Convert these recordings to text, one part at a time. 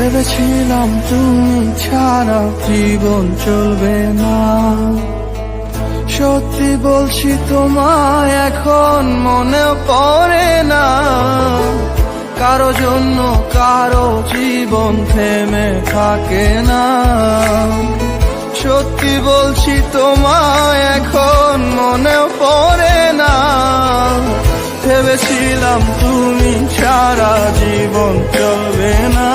ভেবেছিলাম তুমি ছাড়া জীবন চলবে না। সত্যি বলছি তোমায় এখন মনে পড়ে না। কারো জন্য কারো জীবন থেমে থাকে না। সত্যি বলছি তোমায় এখন মনে পড়ে না। ভেবেছিলাম তুমি ছাড়া জীবন চলবে না।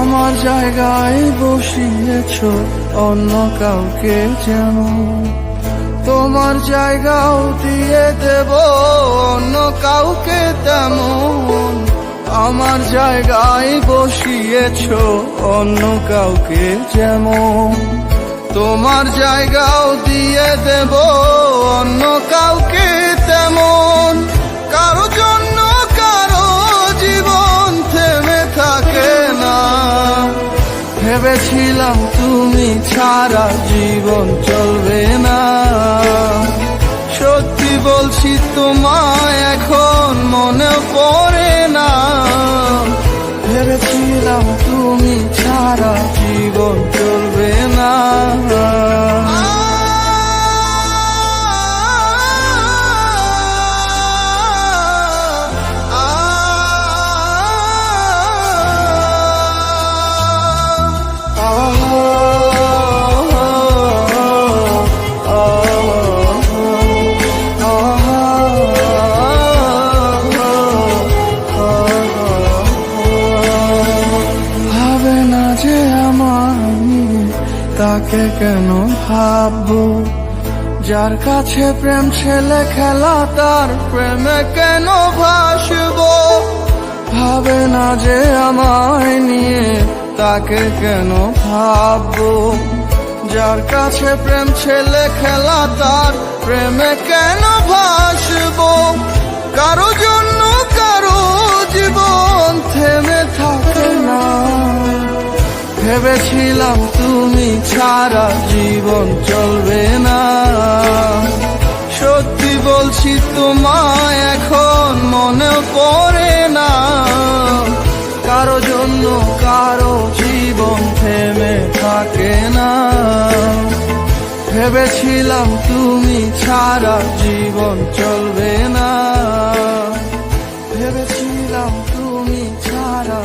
আমার জায়গায় বসিয়েছ অন্য কাউকে যেমন, তোমার জায়গাও দিয়ে দেব অন্য কাউকে তেমন। আমার জায়গায় বসিয়েছ অন্য কাউকে যেমন, তোমার জায়গাও দিয়ে দেব অন্য কাউকে তেমন। কারো জন্য কারো জীবন থেমে থাকে না। ভেবেছিলাম তুমি ছাড়া জীবন চলবে না। সত্যি বলছি তোমায় এখন মনে পড়ে না। ভেবেছিলাম তুমি ছাড়া জীবন চলবে না। তাকে কেন ভাববো, যার কাছে প্রেম ছেলে খেলা তার প্রেমে কেন ভাসবো। ভাবে না যে আমায় নিয়ে তাকে কেন ভাববো, যার কাছে প্রেম ছেলে খেলা তার প্রেমে কেন ভাসবো। কারো জন্য কারো জীবন থেমে থাকে না। ভেবেছিলাম তুমি ছাড়া জীবন চলবে না। সত্যি বলছি তোমায় এখন মনে পড়ে না। কারো জন্য কারো জীবন থেমে থাকে না। ভেবেছিলাম তুমি ছাড়া জীবন চলবে না। ভেবেছিলাম তুমি ছাড়া